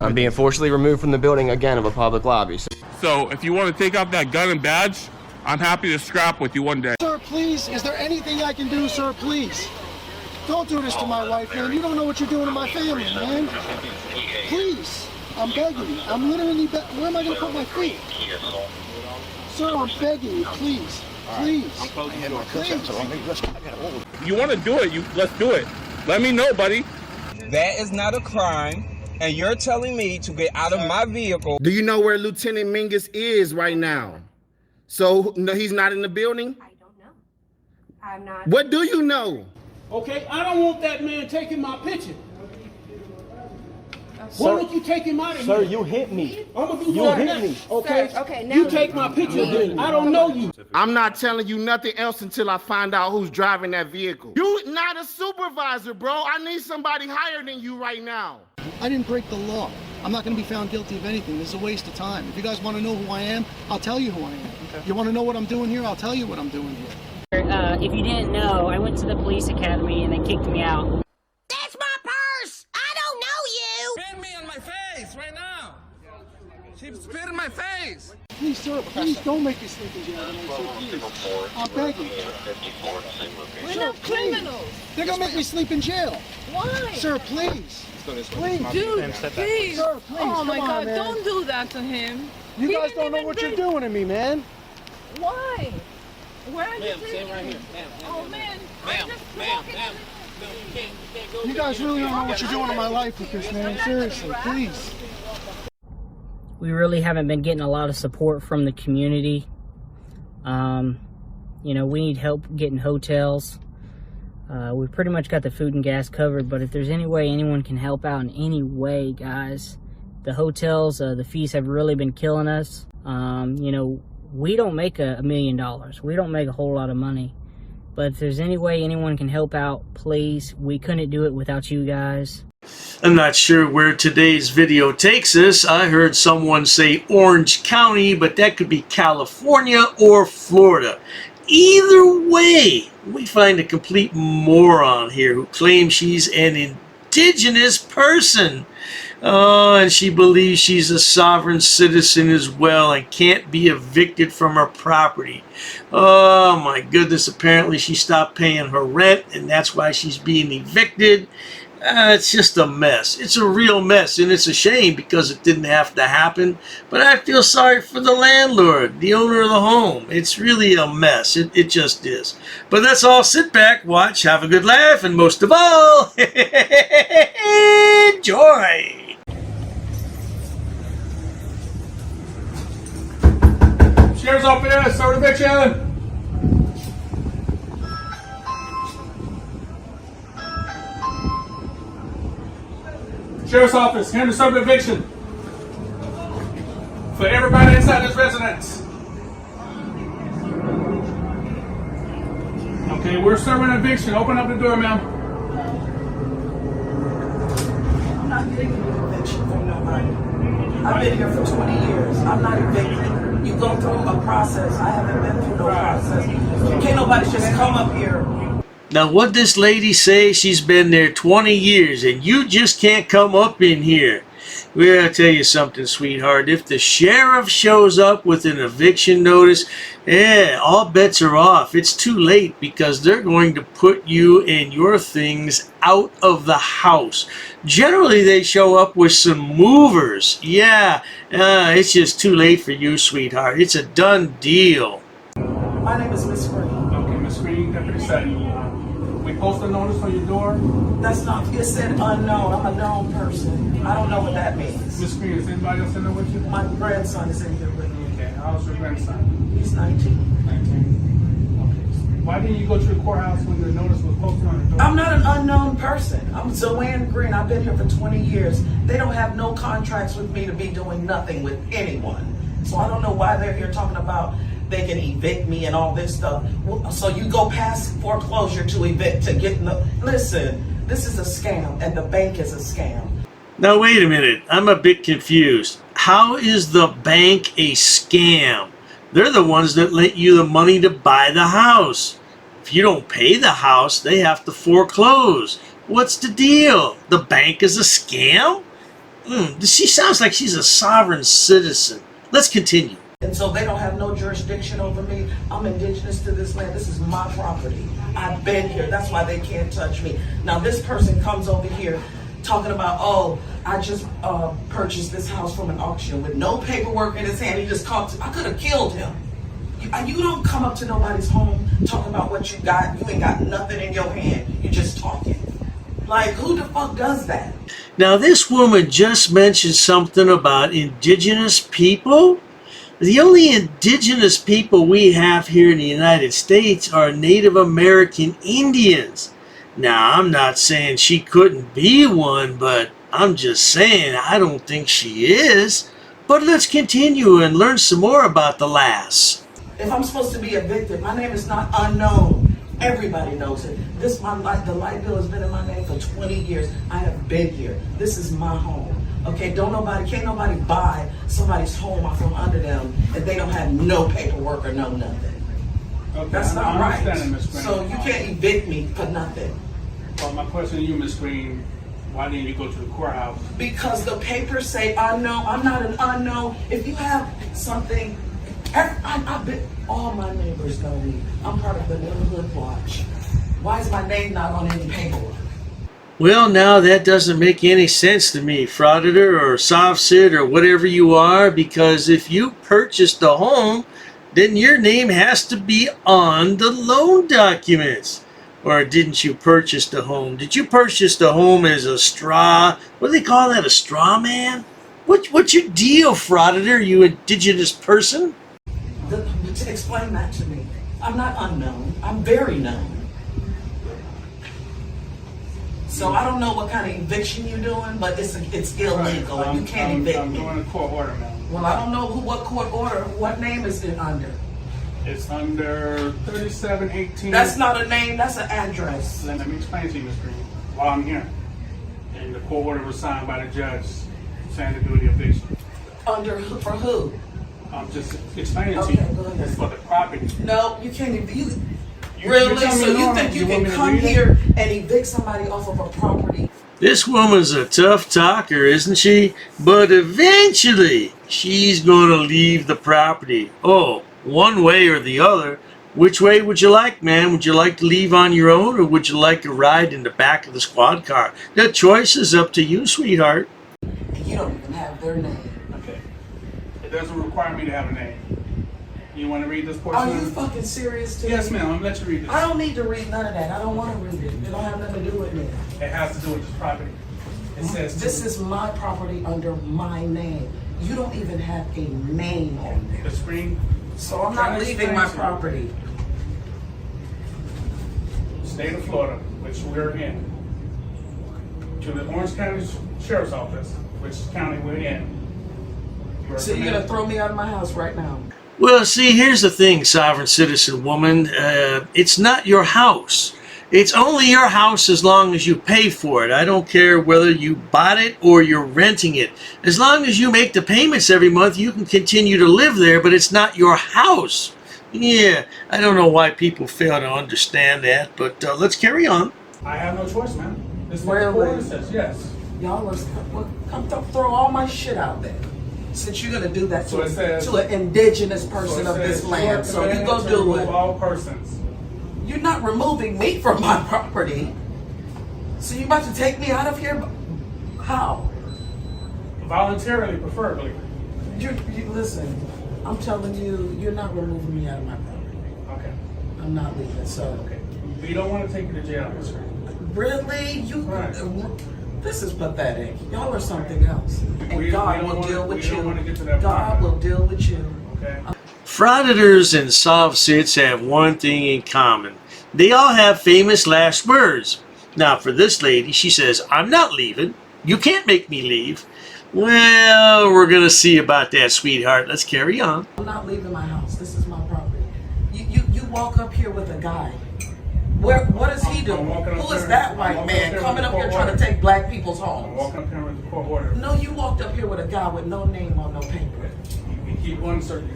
I'm being forcibly removed from the building again of a public lobby. So if you want to take out that gun and badge, I'm happy to scrap with you one day. Sir, please, is there anything I can do, sir, please? Don't do this to my wife, man. You don't know what you're doing to my family, man. Please, I'm begging you. I'm literally where am I going to put my feet? Sir, I'm begging you, please. Please. Please. You want to do it, let's do it. Let me know, buddy. That is not a crime, and you're telling me to get out of my vehicle. Do you know where Lieutenant Mingus is right now? So, no, he's not in the building? I don't know. I'm not. What do you know? Okay, I don't want that man taking my picture. Why don't you take him out of here? Sir, you hit me. I'm gonna do You that hit next, me. okay? Sir, okay, now you take my picture then. I don't know you. I'm not telling you nothing else until I find out who's driving that vehicle. You not a supervisor, bro. I need somebody higher than you right now. I didn't break the law. I'm not going to be found guilty of anything. This is a waste of time. If you guys want to know who I am, I'll tell you who I am. Okay. You want to know what I'm doing here? I'll tell you what I'm doing here. If you didn't know, I went to the police academy and they kicked me out. That's my purse! I don't know you! Spit me on my face right now. She spit in my face. Please, sir, please don't make me sleep in jail tonight, sir, please. I'm begging. We're not criminals. They're going to make me sleep in jail. Why? Sir, please. Please. Dude, please. Sir, please. Oh my Come on, God, man. don't do that to him. You He guys didn't don't know even what bring- you're doing to me, man. Why? Where are you Ma'am, taking stand right me? here. Ma'am, Oh man, ma'am, I'm just ma'am, walking. ma'am. No, you can't go You guys really don't know what you're doing in my life with this, man. Seriously, please. We really haven't been getting a lot of support from the community. You know, we need help getting hotels. We pretty much got the food and gas covered, but if there's any way anyone can help out in any way, guys, the hotels, the fees have really been killing us. You know, we don't make $1 million. We don't make a whole lot of money. But if there's any way anyone can help out, please. We couldn't do it without you guys. I'm not sure where today's video takes us. I heard someone say Orange County, but that could be California or Florida. Either way, we find a complete moron here who claims she's an indigenous person. And she believes she's a sovereign citizen as well and can't be evicted from her property. Oh my goodness, apparently she stopped paying her rent and that's why she's being evicted. It's just a mess. It's a real mess, and it's a shame because it didn't have to happen. But I feel sorry for the landlord, the owner of the home. It's really a mess. It just is. But that's all. Sit back, watch, have a good laugh, and most of all, enjoy. Sheriff's office, start eviction. Sheriff's office, here to serve eviction for everybody inside this residence. Okay, we're serving eviction. Open up the door, ma'am. I'm not getting an eviction from nobody. I've been here for 20 years. I'm not evicted. You go through a process. I haven't been through no process. Can't nobody just come up here. Now, what this lady say? She's been there 20 years, and you just can't come up in here. Well, I'll tell you something, sweetheart. If the sheriff shows up with an eviction notice, all bets are off. It's too late because they're going to put you and your things out of the house. Generally, they show up with some movers. Yeah, it's just too late for you, sweetheart. It's a done deal. My name is Miss Green. Okay, Miss Green, Deputy Sutton. We post a notice on your door. That's not, it said unknown. I'm a known person. I don't know what that means. Miss Green, is anybody else in there with you? My grandson is in here with me. Okay, how's your grandson? He's 19. 19. Okay. Why didn't you go to the courthouse when the notice was posted on the door? I'm not an unknown person. I'm Zoanne Green. I've been here for 20 years. They don't have no contracts with me to be doing nothing with anyone. So I don't know why they're here talking about they can evict me and all this stuff. So you go past foreclosure to evict to get the... Listen, this is a scam and the bank is a scam. Now, wait a minute. I'm a bit confused. How is the bank a scam? They're the ones that lent you the money to buy the house. If you don't pay the house, they have to foreclose. What's the deal? The bank is a scam? She sounds like she's a sovereign citizen. Let's continue. And so they don't have no jurisdiction over me. I'm indigenous to this land. This is my property. I've been here. That's why they can't touch me. Now this person comes over here talking about, oh, I just purchased this house from an auction with no paperwork in his hand. He just called. I could have killed him. You don't come up to nobody's home talking about what you got. You ain't got nothing in your hand. You just talking. Like, who the fuck does that? Now this woman just mentioned something about indigenous people. The only indigenous people we have here in the United States are Native American Indians. Now, I'm not saying she couldn't be one, but I'm just saying I don't think she is. But let's continue and learn some more about the lass. If I'm supposed to be evicted, my name is not unknown. Everybody knows it. The light bill has been in my name for 20 years. I have been here. This is my home. Okay, can't nobody buy somebody's home off from under them if they don't have no paperwork or no nothing. Okay, That's not right. Ms. Green. So you can't evict me for nothing. Well, my question to you, Ms. Green, why didn't you go to the courthouse? Because the papers say unknown. I'm not an unknown. If you have something, all my neighbors know me. I'm part of the neighborhood watch. Why is my name not on any paperwork? Well, now that doesn't make any sense to me, Frauditor or SOV or whatever you are, because if you purchased a home, then your name has to be on the loan documents. Or didn't you purchase the home? Did you purchase the home as a straw? What do they call that, a straw man? What's your deal, Frauditor, you indigenous person? Explain that to me. I'm not unknown. I'm very known. So I don't know what kind of eviction you're doing, but it's illegal and you can't evict me. I'm doing a court order, ma'am. Well, I don't know what court order. What name is it under? It's under 3718. That's not a name. That's an address. Let me explain to you, Ms. Green, while I'm here. And the court order was signed by the judge saying to do the eviction. For who? I'm just explaining to Okay, you. go ahead. It's for the property. No, you can't evict. You Really? tell me So you no, think you want can me to come read it? here and evict somebody off of a property? This woman's a tough talker, isn't she? But eventually, she's going to leave the property. Oh, one way or the other. Which way would you like, man? Would you like to leave on your own, or would you like to ride in the back of the squad car? That choice is up to you, sweetheart. And you don't even have their name. Okay. It doesn't require me to have a name. You want to read this portion? Are you fucking serious today? Yes, ma'am. I'm going to let you read this. I don't need to read none of that. I don't want to read it. It don't have nothing to do with me. It has to do with this property. It says This is my property under my name. You don't even have a name on there. the screen. So I'm not leaving my property. State of Florida, which we're in, to the Orange County Sheriff's Office, which county we're in. So you're gonna throw me out of my house right now? Well, see, here's the thing, sovereign citizen woman. It's not your house. It's only your house as long as you pay for it. I don't care whether you bought it or you're renting it. As long as you make the payments every month, you can continue to live there, but it's not your house. Yeah, I don't know why people fail to understand that, but let's carry on. I have no choice, man. This is what Really? the court says, yes. Y'all come throw all my shit out there. Since you're gonna do that So it says- to an indigenous person So of it this says, land, "Court so you command go to do remove it. all persons." You're not removing me from my property. So you about to take me out of here? How? Voluntarily, preferably. You listen. I'm telling you, you're not removing me out of my property. Okay. I'm not leaving. So Okay. We don't want to take you to jail, Mr. really, Right. This is pathetic. Y'all are something else, and We God don't will wanna- deal we with don't you. wanna get to that God point. will deal with you. Okay. Frauditors and SOV have one thing in common. They all have famous last words. Now, for this lady, she says, I'm not leaving. You can't make me leave. Well, we're going to see about that, sweetheart. Let's carry on. I'm not leaving my house. This is my property. You walk up here with a guy. What is he doing? Who is that white man coming up here trying to take black people's I'm homes? walking up here with the court order. No, you walked up here with a guy with no name on no paper. You keep one certain.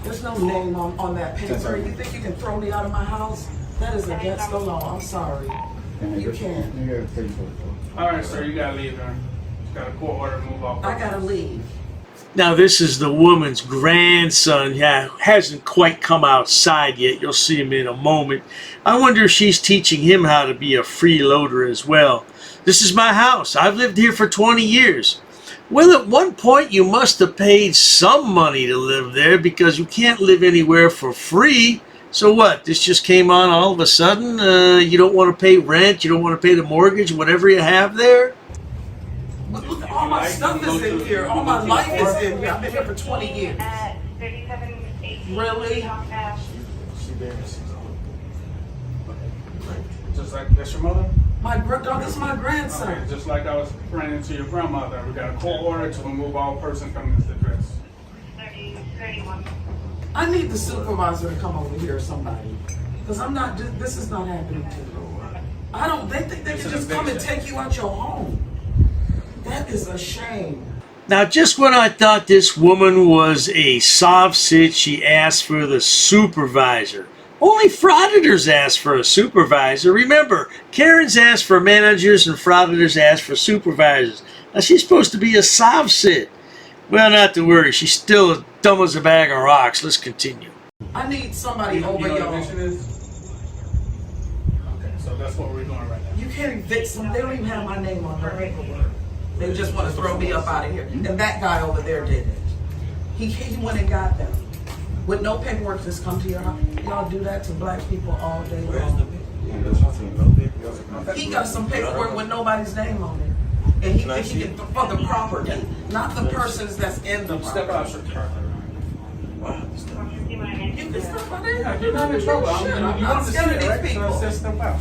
There's no name on that paper. You think you can throw me out of my house? That is against the law. I'm sorry. You can't. All right, sir, you gotta leave her. Got a court order to move off. I gotta leave. Now this is the woman's grandson. Yeah, hasn't quite come outside yet. You'll see him in a moment. I wonder if she's teaching him how to be a freeloader as well. This is my house. I've lived here for 20 years. Well, at one point you must have paid some money to live there because you can't live anywhere for free. So what? This just came on all of a sudden? You don't want to pay rent, you don't want to pay the mortgage, whatever you have there? Look, all my stuff is in here. All my life is in here. I've been here for 20 years. Really? Just like, that's your mother? This is my grandson. Okay, just like I was praying to your grandmother, we got a court order to remove all persons from this address. 31. I need the supervisor to come over here or somebody. Because I'm not, this is not happening to me. I don't, they think they can just come and take you out your home. That is a shame. Now, just when I thought this woman was a soft sit, she asked for the supervisor. Only frauditors ask for a supervisor. Remember, Karens ask for managers and frauditors ask for supervisors. Now, she's supposed to be a soft sit. Well, not to worry. She's still as dumb as a bag of rocks. Let's continue. I need somebody over You know y'all. what eviction is? Okay, so that's what we're doing right now. You can't evict some. They don't even have my name on their paperwork. They just want to throw me up out of here. And that guy over there did it. He went and got them. With no paperwork, just come to your house. Y'all do that to black people all day long. He got some paperwork with nobody's name on it. And he thinks he can, for the property, not the persons that's in the property. You can step out there. You're not in trouble. I'm not scared of these people. So step out.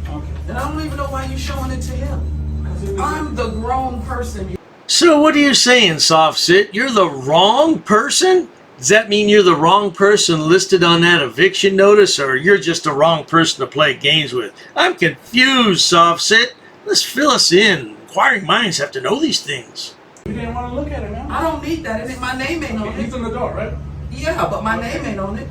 Okay. And I don't even know why you're showing it to him. I'm the grown person. So what are you saying, soft sit? You're the wrong person? Does that mean you're the wrong person listed on that eviction notice, or you're just the wrong person to play games with? I'm confused, soft sit. Let's fill us in. Inquiring minds have to know these things. You didn't want to look at it, man. I don't need that. My name ain't on He's it. in the door, right? Yeah, but my name ain't on it.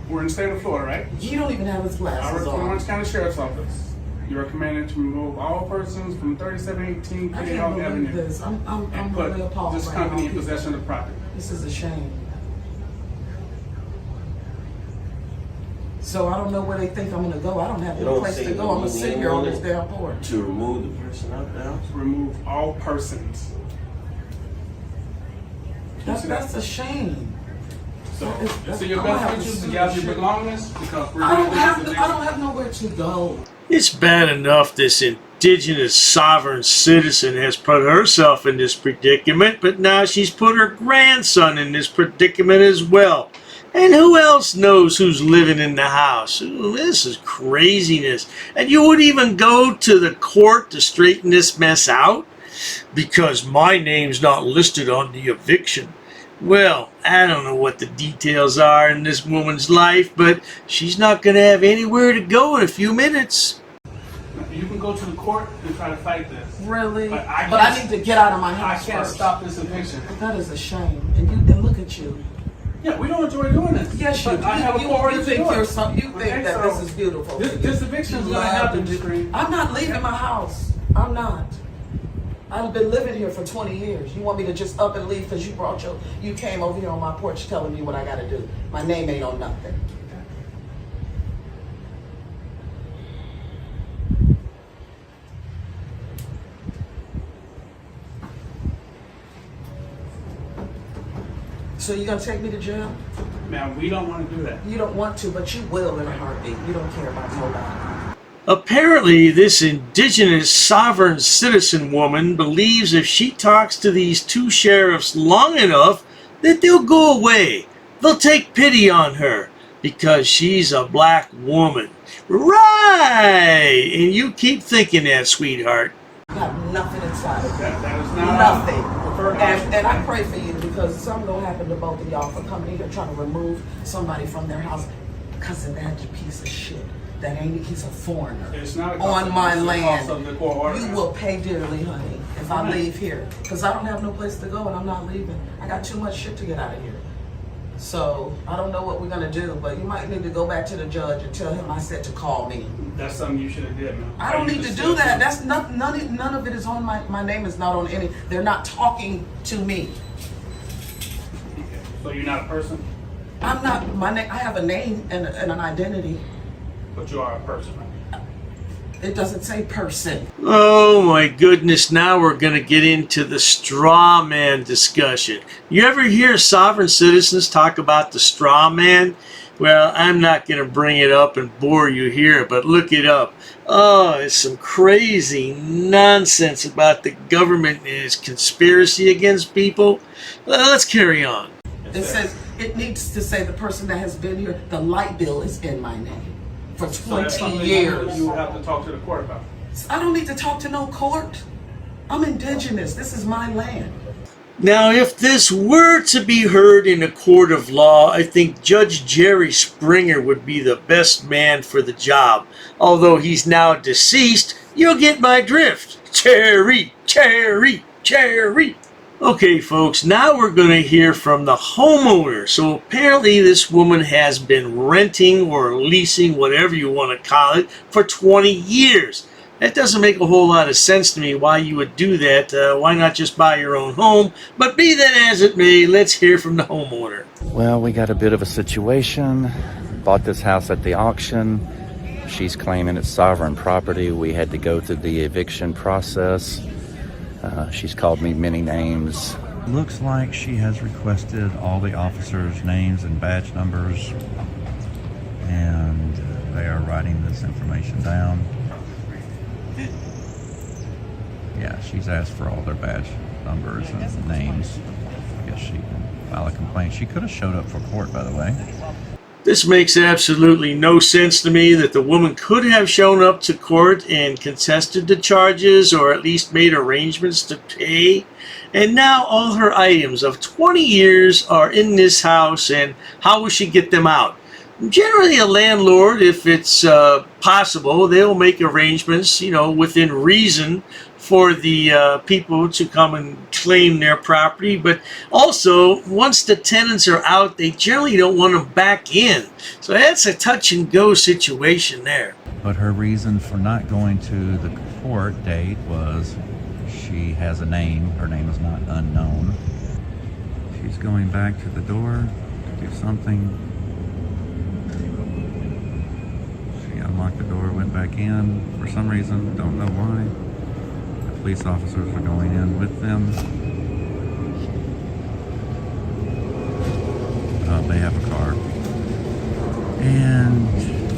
We're in the state of Florida, right? He don't even have his I glasses work for the on. Orange County Sheriff's Office. You are commanded to remove all persons from 3718 I Kitty can't Hawk believe Avenue this. I'm and really put appalled this right company now, in possession of the property. This is a shame. So I don't know where they think I'm gonna go. I don't have no place to go. I'm gonna sit here on this damn porch. To remove the person out there? Remove all persons. That's a shame. So your I'm gonna best have to interest sue to gather this your shit. belongings because we're I going don't to have nowhere to go. It's bad enough this indigenous sovereign citizen has put herself in this predicament, but now she's put her grandson in this predicament as well. And who else knows who's living in the house? Ooh, this is craziness. And you would even go to the court to straighten this mess out? Because my name's not listed on the eviction. Well, I don't know what the details are in this woman's life, but she's not going to have anywhere to go in a few minutes. You can go to the court and try to fight this. Really? But I need to get out of my house I can't first. stop this eviction. That is a shame. And look at you. Yeah, we don't enjoy doing this. Yes, you But do. I have a court order You to think do it. you're some, you Okay, think that so this is beautiful. This eviction is You going to love happen. to do- I'm not leaving my house. I'm not. I've been living here for 20 years. You want me to just up and leave because you came over here on my porch telling me what I got to do. My name ain't on nothing. So you gonna take me to jail? Man, we don't want to do that. You don't want to, but you will in a heartbeat. You don't care about nobody. Apparently, this indigenous sovereign citizen woman believes if she talks to these two sheriffs long enough, that they'll go away. They'll take pity on her because she's a black woman. Right! And you keep thinking that, sweetheart. You have nothing inside of you. That is not Nothing. And I pray for you because something gonna happen to both of y'all for coming here trying to remove somebody from their house because of that piece of shit. That ain't, he's a foreigner It's not a on my land. of the court order. You will pay dearly, honey, if I leave here. Because I don't have no place to go and I'm not leaving. I got too much shit to get out of here. So I don't know what we're gonna do, but you might need to go back to the judge and tell him I said to call me. That's something you should have did, man. I don't need to do that. That's not, none of it is on my name is not on any, they're not talking to me. So you're not a person, I'm not, I have a name and an identity. but you are a person, right? It doesn't say person. Oh my goodness, now we're going to get into the straw man discussion. You ever hear sovereign citizens talk about the straw man? Well, I'm not going to bring it up and bore you here, but look it up. Oh, it's some crazy nonsense about the government and its conspiracy against people. Well, let's carry on. It says, it needs to say the person that has been here, the light bill is in my name for So that's 20 something years. you have to talk to the court about. I don't need to talk to no court. I'm indigenous. This is my land. Now, if this were to be heard in a court of law, I think Judge Jerry Springer would be the best man for the job. Although he's now deceased, you'll get my drift. Jerry, Jerry, Jerry. Okay, folks, now we're going to hear from the homeowner. So apparently this woman has been renting or leasing, whatever you want to call it, for 20 years. That doesn't make a whole lot of sense to me why you would do that. Why not just buy your own home? But be that as it may, let's hear from the homeowner. Well, we got a bit of a situation. Bought this house at the auction. She's claiming it's sovereign property. We had to go through the eviction process. She's called me many names. Looks like she has requested all the officers' names and badge numbers, and they are writing this information down. Yeah, she's asked for all their badge numbers and names. I guess she can file a complaint. She could have showed up for court, by the way. This makes absolutely no sense to me that the woman could have shown up to court and contested the charges or at least made arrangements to pay. And now all her items of 20 years are in this house, and how will she get them out? Generally, a landlord, if it's possible, they'll make arrangements, within reason for the people to come and claim their property. But also, once the tenants are out, they generally don't want them back in. So that's a touch and go situation there. But her reason for not going to the court date was she has a name. Her name is not unknown. She's going back to the door to do something. She unlocked the door, went back in for some reason, don't know why. The police officers are going in with them. They have a car. And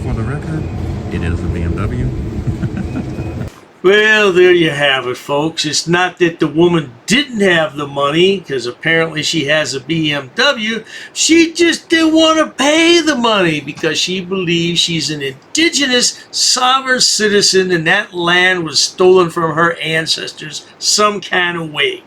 for the record, it is a BMW. Well, there you have it, folks. It's not that the woman didn't have the money, because apparently she has a BMW. She just didn't want to pay the money because she believes she's an indigenous sovereign citizen and that land was stolen from her ancestors some kind of way.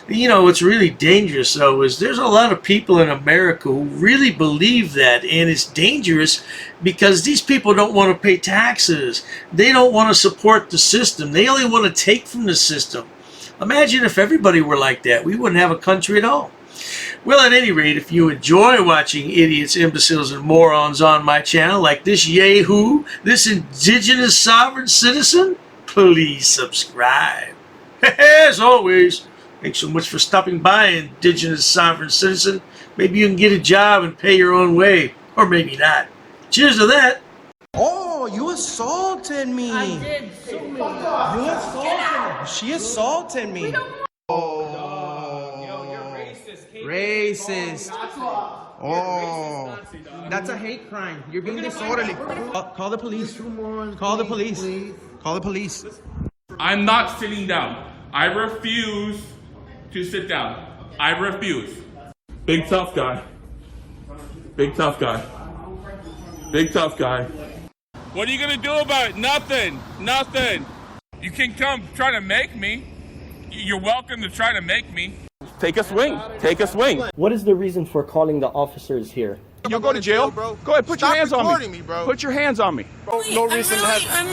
What's really dangerous, though, is there's a lot of people in America who really believe that, and it's dangerous because these people don't want to pay taxes. They don't want to support the system. They only want to take from the system. Imagine if everybody were like that. We wouldn't have a country at all. Well, at any rate, if you enjoy watching idiots, imbeciles, and morons on my channel, like this yahoo, this indigenous sovereign citizen, please subscribe. As always, thanks so much for stopping by, indigenous sovereign citizen. Maybe you can get a job and pay your own way, or maybe not. Cheers to that. Oh, you assaulted me. I did so many. You assaulted me. She assaulted me. Racist. Oh, that's a hate crime. You're being disorderly. Call the police. Call the police. Call the police. I'm not sitting down. I refuse to sit down. I refuse. Big tough guy. Big tough guy. Big tough guy. What are you gonna do about it? Nothing. Nothing. You can come try to make me. You're welcome to try to make me. Take a swing. Take a swing. What is the reason for calling the officers here? You'll go to jail, bro. Go ahead, put your hands on me. bro. Put your hands on me. No reason to have. I'm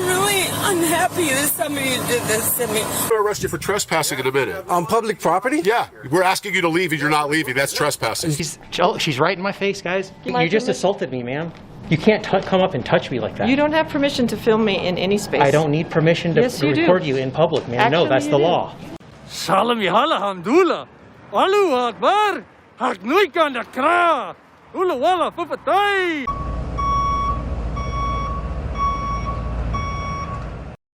really unhappy that somebody did this to me. We'll arrest you for trespassing in a minute. On public property? Yeah, we're asking you to leave and you're not leaving. That's trespassing. She's right in my face, guys. You just assaulted me, ma'am. You can't come up and touch me like that. You don't have permission to film me in any space. I don't need permission to Yes, you do. record you in public, ma'am. No, Actually, that's you the do. law. Salam yahala hamdullah. Alu akbar. Haknuikan dakra. Ula wala pupatai.